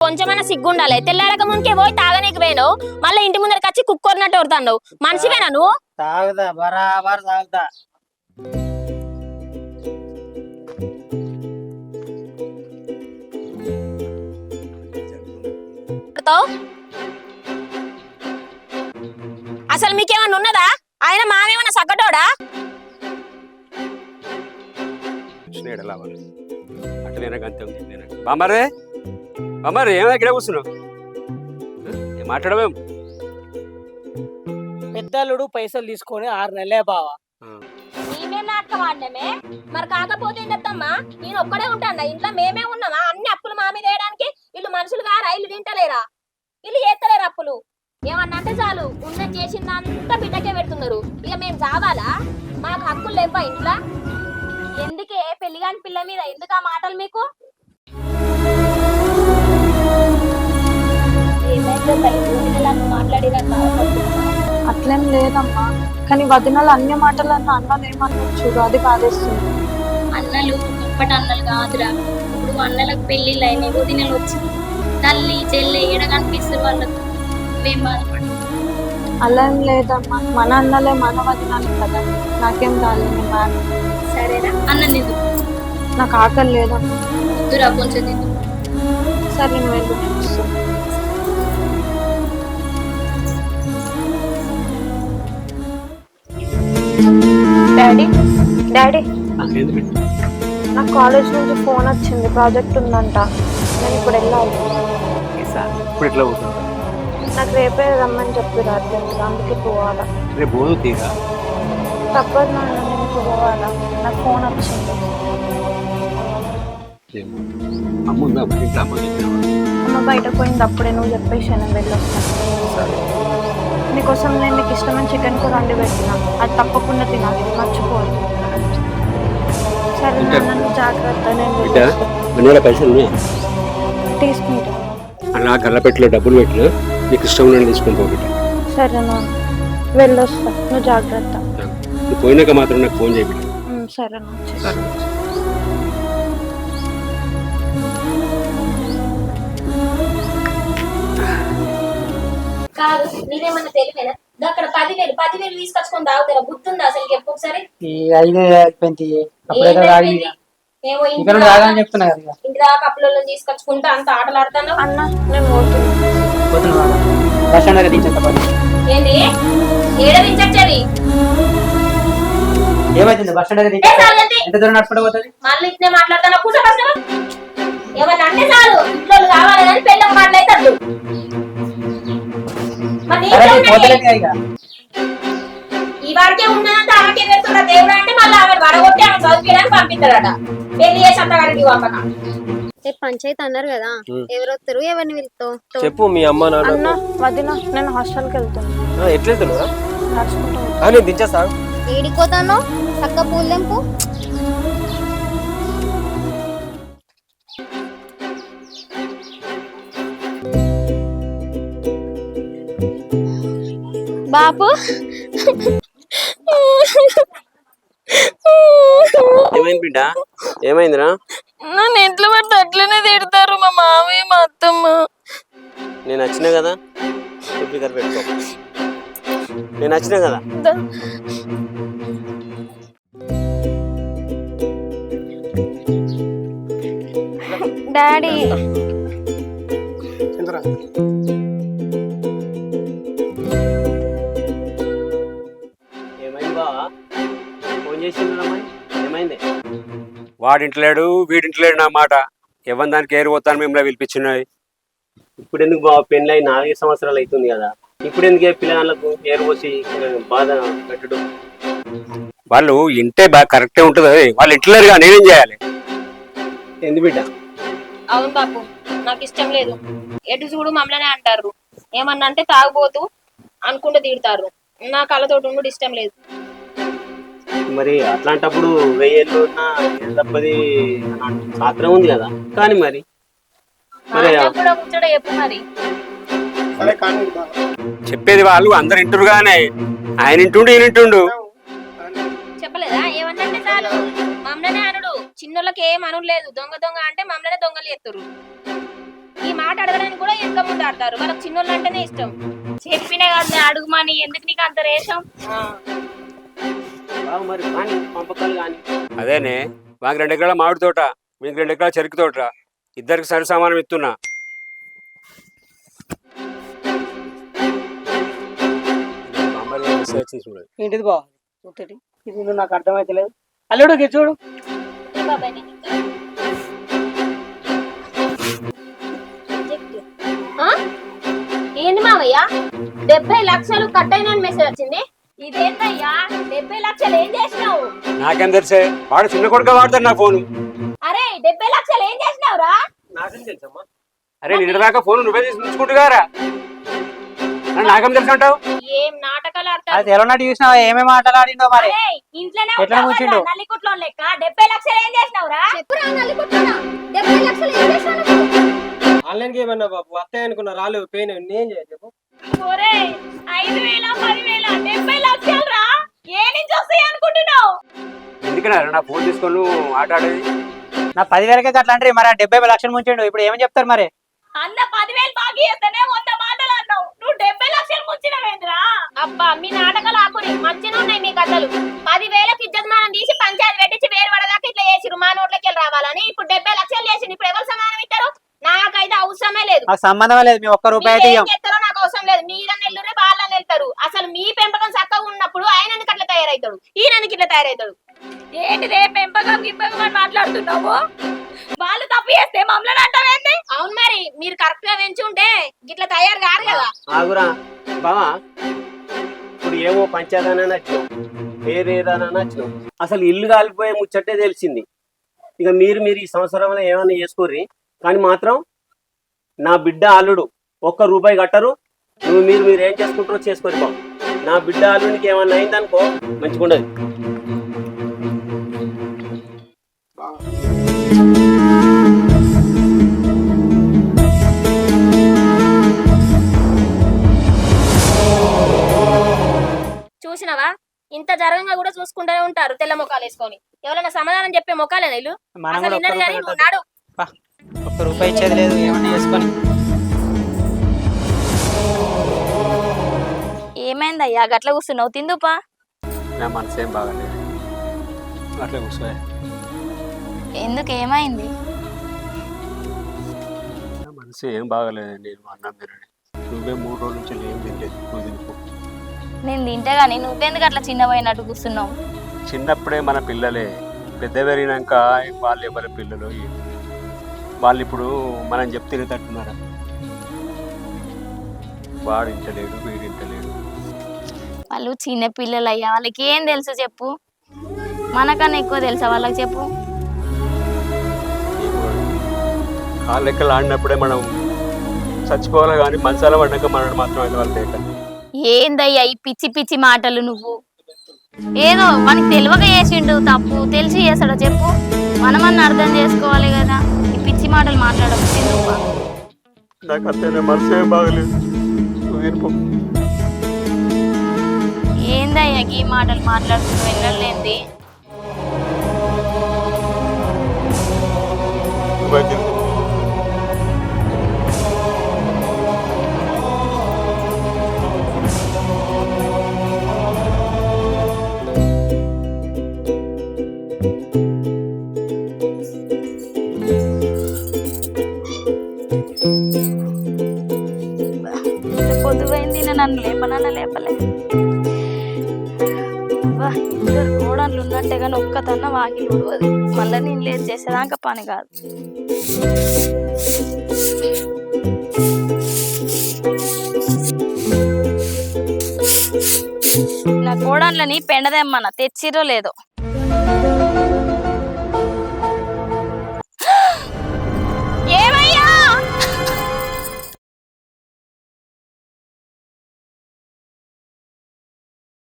కొంచెమైనా సిగ్గుండాలి. తెల్లారక ముందుకే పోయి తాగనీకి పోయినావు, మళ్ళీ ఇంటి ముందరికి వచ్చి కుక్కొరినట్టు కొడతావు. మనిషివేనా నువ్వు? తాగుతా, బరాబర్ తాగుతా. అసలు మీకేమన్నా ఉన్నదా? ఆయన మామేమన్నా సగ్గటోడా? బామ్మారే బామ్మారే ఏమైనా ఇక్కడ కూర్చున్నావు? మాట్లాడమేం? పెద్దలుడు పైసలు తీసుకొని 6 నెలలే బావా. మేమేం నాటకం ఆడినామే? మరి కాకపోతే ఏంటమ్మా, నేను ఒక్కడే ఉంటాను ఇంట్లో, మేమే ఉన్నామా? అన్ని అప్పులు మా మీద వేయడానికి వీళ్ళు మనుషులుగా రైలు తింటలేరా? వీళ్ళు చేస్తలేరు అప్పులు. ఏమన్నా అంటే చాలు ఉన్న చేసిందంతా బిడ్డకే పెడుతున్నారు. ఇక మేము చావాలా? మాకు హక్కులు లేవా ఇంట్లో? ఎందుకే పెళ్లిగాని పిల్ల మీద ఎందుకు ఆ మాటలు మీకు? అట్లేం లేదమ్మా, కానీ వదినలు అన్ని మాటలన్న అన్నలు ఏమన్నారు చూడు, అది బాధేస్తుంది. అన్నలు ఇప్పటి అన్నలు కాదురా, ఇప్పుడు అన్నలకు పెళ్లిళ్ళు అయినాయి, వదినలు వచ్చి తల్లి చెల్లి ఏడ కనిపిస్తారు వాళ్ళకు. మేము బాధపడు. అలా ఏం లేదమ్మా, మన అన్నలే మన వదినాలి కదా, నాకేం కాలేదు. సరేరా అన్నం తిందు. నాకు ఆకలి లేదమ్మా. వద్దురా కొంచెం తిందు. సరే నువ్వు వెళ్ళి నేను వస్తాను. డాడీ డాడీ నా కాలేజ్ నుంచి ఫోన్ వచ్చింది, ప్రాజెక్ట్ ఉందంట, నేను ఇప్పుడు వెళ్ళాలి. ఇప్పుడు ఎట్లా పోతావు? నాకు రేపే రమ్మని చెప్పారు అర్జెంట్గా, అందుకే పోవాలా. రేపు పోదు తీరా. తప్పదు నాన్న, నేను పోవాలా, నాకు ఫోన్ వచ్చింది. అమ్మ బయట పోయింది అప్పుడే, నువ్వు చెప్పేసి నేను వెళ్ళొస్తాను. నీకోసం నేను నీకు ఇష్టమైన చికెన్ కూర వండి పెట్టినా, అది తప్పకుండా తినాలి, మర్చిపోవద్దు. సరే నాన్న జాగ్రత్త, నేను పైసలు తీసుకుంటా. అలా గల్లపెట్టిలో డబ్బులు పెట్టినా నీకు ఇష్టం ఉన్నది తీసుకొని పోబిట్ట. సరే నాన్న వెళ్ళొస్తా, నువ్వు జాగ్రత్త. నువ్వు పోయినాక మాత్రం నాకు ఫోన్ చేయ. సరే కాదు నేనేమన్నా తెలివేనా? అక్కడ 10,000 తీసుకొచ్చుకొని తాగుతారా? గుర్తుందా అసలు ఎప్పుడొకసారి? ఏమో ఇంటి దాకా కప్పులలో తీసుకొచ్చుకుంటా అంత ఆటలాడుతాను. అన్న నేను ఏంది ఏడవించచ్చేది? ఏమైతుంది? బస్ స్టాండ్ ఎంత దూరం నడుచుకుంటూ పోతుంది? మళ్ళీ ఇట్నే మాట్లాడతాను. కూర్చో. ఏమన్నా అంటే చాలు ఇంట్లో కావాలి కానీ పెళ్ళం మాట్లాడతాడు. ఈ వాడికే ఉన్నదంతా ఆమెకే పెడుతున్నా దేవుడు అంటే మళ్ళీ ఆమె వడగొట్టి ఆమె చదువుకోవడానికి పంపిస్తాడట. పెళ్లి చేసి అంతగాడికి పంపక. పంచాయతీ అన్నారు కదా, ఎవరు వస్తారు, ఎవరిని వెళ్తావు చెప్పు. మీ అమ్మ అన్న వదిన నేను హాస్టల్కి వెళ్తాను. ఎట్లెళ్తున్నావు? నడుచుకుంటా. నేను దించేస్తా. ఏడిపోతాను చక్క పూలెంపు. బాపు ఏమైంది బిడ్డ? ఏమైందిరా? నన్ను ఎట్లా పడితే అట్లనే తిడతారు మా మామయ్య మా అత్తమ్మ. నేను వచ్చినా కదా, పెట్టుకో. నేను వచ్చినా కదా. డాడీ ఏమైంది బావా? ఫోన్ చేసిండు. ఏమైంది? వాడింటలేడు వీడింటలేడు నా మాట. ఎవరి దానికి ఏరు పోతాను మిమ్మల్ని పిలిపించినవి. ఇప్పుడు ఎందుకు బావ? పెళ్ళి 4 సంవత్సరాలు అవుతుంది కదా, ఇప్పుడు ఎందుకు పిల్లలకు ఏరు పోసి బాధ పెట్టడం? వాళ్ళు ఇంటే బాగా కరెక్టే ఉంటుంది. వాళ్ళు ఇంటలేరుగా, నేనేం చేయాలి? ఎందు బిడ్డ? అవును బాపు, నాకు ఇష్టం లేదు. ఎటు చూడు మమ్మల్నే అంటారు. ఏమన్నా అంటే తాగుబోతూ అనుకుంటూ తిడతారు. నా కళ్ళతోటి ఉండు ఇష్టం లేదు. మరి అట్లాంటప్పుడు 1000 ఏళ్ళు ఉన్నా తప్పది మాత్రం ఉంది కదా. కానీ మరి చెప్పేది వాళ్ళు అందరు ఇంటురుగానే, ఆయన ఇంటుండు ఈయన ఇంటుండు. చెప్పలేదా? ఏమన్నంటే చాలు మమ్మల్నే అనుడు. చిన్నోళ్ళకి ఏం అను లేదు. దొంగ అంటే మమ్మల్నే దొంగలు ఎత్తురు. ఈ మాట అడగడానికి కూడా ఎంత ముందు ఆడతారు, వాళ్ళకి చిన్నోళ్ళు అంటేనే ఇష్టం. చెప్పినా కదా అడుగుమని, ఎందుకు నీకు అంత రేషం? బాబు మరి కానీ పంపకాలు కానీ అదేనే, మాకు 2 ఎకరాల మామిడి తోట, మీకు 2 ఎకరాల చెరుకు తోట, ఇద్దరికి సరి సమానం ఇస్తున్నా. ఏంటిది బావ చూడండి, ఇది నాకు అర్థమైతలేదు. అల్లుడు ఇది చూడు. ఏ బాబాయ్ నేను ఇంకా. ఆ? ఏంది మావయ్య 70 లక్షలు కట్ అయిన మెసేజ్ వచ్చింది? ఇదేంటయ్యా 70 లక్షలు ఏం చేసినావు? నాకేం తెలిసే, వాడు చిన్న కొడుకు వాడతాడు నా ఫోను. అరే 70 లక్షలు ఏం చేసినావురా? నాకేం తెలుసమ్మా? అరే నిన్న దాకా ఫోన్ నువ్వే తీసుకుంటుగారా, నాకేం తెలుసు అంటావు? ఏం నాటకాలు ఆడతావు? అది ఎలా చూసినావా, ఏమేమి ఆటలు ఆడిందో మరి. అరే, ఇంట్లోనే ఎట్లా ఉంటావు కూర్చుండు? కదా, నల్లికుట్లో లెక్క 70 లక్షలు ఏం చేసినావురా? చెప్పురా నల్లికుట్లోనా 70 లక్షలు ఏం చేసినావు? ఆన్లైన్ గేమ్ అన్నా బాబు, వస్తాయి అనుకున్నా రాలు పెయిన్ నేను చెప్పు. ఒరే 5,000 10,000 70 లక్షలు రా, ఏ నుంచి వస్తాయి అనుకుంటున్నావు? ఎందుకన్నా నా ఫోన్ తీసుకొని నువ్వు ఆట ఆడేది? నా 10,000కే అట్లా అంటే మరి 70 లక్షలు ముంచిండు, ఇప్పుడు ఏమని చెప్తారు మరి? అన్న 10,000 బాకీ చేస్తేనే 100 మాటలు అన్నావు, నువ్వు 70 లక్షలు ముంచినవేంద్రా? అబ్బా మీ నాటకాలు ఆకుని మంచిగా ఉన్నాయి మీ కథలు. 10,000కి ఇజ్జత్ మనం తీసి పంచాయతీ పెట్టించి వేరు పడదాకా ఇట్లా చేసిరు మా నోట్లకి వెళ్ళి రావాలని. ఇప్పుడు 70 లక్షలు చేసింది, ఇప్పుడు ఎవరు సమానం ఇస్తారు? నాకైతే అవసరమే లేదు. నాకు సంబంధమే లేదు, మీ ఒక్క రూపాయి అయితే మీరేం చేస్తారో నాకు అవసరం లేదు. మీరన్న ఎల్లురే వాళ్ళని వెళ్తారు. అసలు మీ పెంపకం చక్కగా ఉన్నప్పుడు ఆయన ఎందుకు అట్లా తయారవుతాడు, ఈయన ఎందుకు ఇట్లా తయారవుతాడు? ఏంటిదే పెంపకం గిప్పకం అని మాట్లాడుతున్నావు? వాళ్ళు తప్పు చేస్తే మమ్మల్ని అంటావేంటి? అవును మరి, మీరు కరెక్ట్ గా పెంచి ఉంటే ఇట్లా తయారు కారు కదా. ఆగురా బావా, ఇప్పుడు ఏమో పంచాయతీ నచ్చినావు, వేరేదానా నచ్చినావు, అసలు ఇల్లు కాలిపోయే ముచ్చట్టే తెలిసింది. ఇక మీరు ఈ సంవత్సరంలో ఏమైనా చేసుకోర్రి, కానీ మాత్రం నా బిడ్డ అల్లుడు 1 రూపాయి కట్టరు. మీరు ఏం చేసుకుంటారో చేసుకోరు బాబు. నా బిడ్డ అల్లుడికి ఏమన్నా అయిందనుకో మంచిగా ఉండదు. చూసినవా, ఇంత జరగంగా కూడా చూసుకుంటూనే ఉంటారు తెల్ల ముఖాలు వేసుకొని. ఎవరైనా సమాధానం చెప్పే ముఖాలేనా ఇల్లు? మనం అసలు కూడా విన్నది కానీ నువ్వు నాడు. 1 రూపాయి ఇచ్చేది లేదు, ఏమన్నా చేసుకొని. ఏమైందయ్యా గట్ల కూర్చున్నావు? తిందుపా. నా మనసు ఏం బాగాలేదు, అట్లా కూర్చో. ఎందుకు ఏమైంది? నా మనసు ఏం బాగాలేదండి. అన్నం తినండి, నువ్వే 3 రోజుల నుంచి ఏం తినలేదు, నువ్వు తినుకో. నేను తింటే గానీ నువ్వెందుకు అట్లా చిన్నపోయినట్టు కూర్చున్నావు? చిన్నప్పుడే మన పిల్లలే, పెద్ద పెరిగినాక వాళ్ళు ఎవరి పిల్లలు, వాళ్ళు ఇప్పుడు మనం చెప్తే తట్టున్నారా? వాడు ఇంటలేడు, వీడు ఇంటలేడు. వాళ్ళు చిన్న పిల్లలు అయ్యా, వాళ్ళకి ఏం తెలుసు చెప్పు? మనకన్నా ఎక్కువ తెలుసా వాళ్ళకి చెప్పు? కాళ్ళెక్కలు ఆడినప్పుడే మనం చచ్చిపోవాలి, కానీ మంచాల పడ్డాక మనం మాత్రం అయితే వాళ్ళు లేక. ఏందయ్యా ఈ పిచ్చి పిచ్చి మాటలు నువ్వు? ఏదో మనకి తెలియక చేసిండు తప్పు, తెలిసి చేస్తాడో చెప్పు? మనమన్నా అర్థం చేసుకోవాలి కదా. ఈ పిచ్చి మాటలు మాట్లాడకు. ఎందుకు? నాకు అంతేనే, మనసు ఏం బాగలేదు, నువ్వు తినుకో. ఏందయ్యా ఈ మాటలు మాట్లాడుతూ వెళ్ళలేంది? నువ్వే తినుకో. పొద్దుపోయింది, నన్ను లేపనన్నా లేపలే. ఇద్దరు కోడళ్ళు ఉన్నట్టే కానీ ఒక్కతన్న వాకిలు ఉడవదు. మళ్ళీ నేను లేట్ చేసేదాకా పని కాదు. నా కోడళ్ళని పెండదేమ్మన్నా తెచ్చిరో లేదో.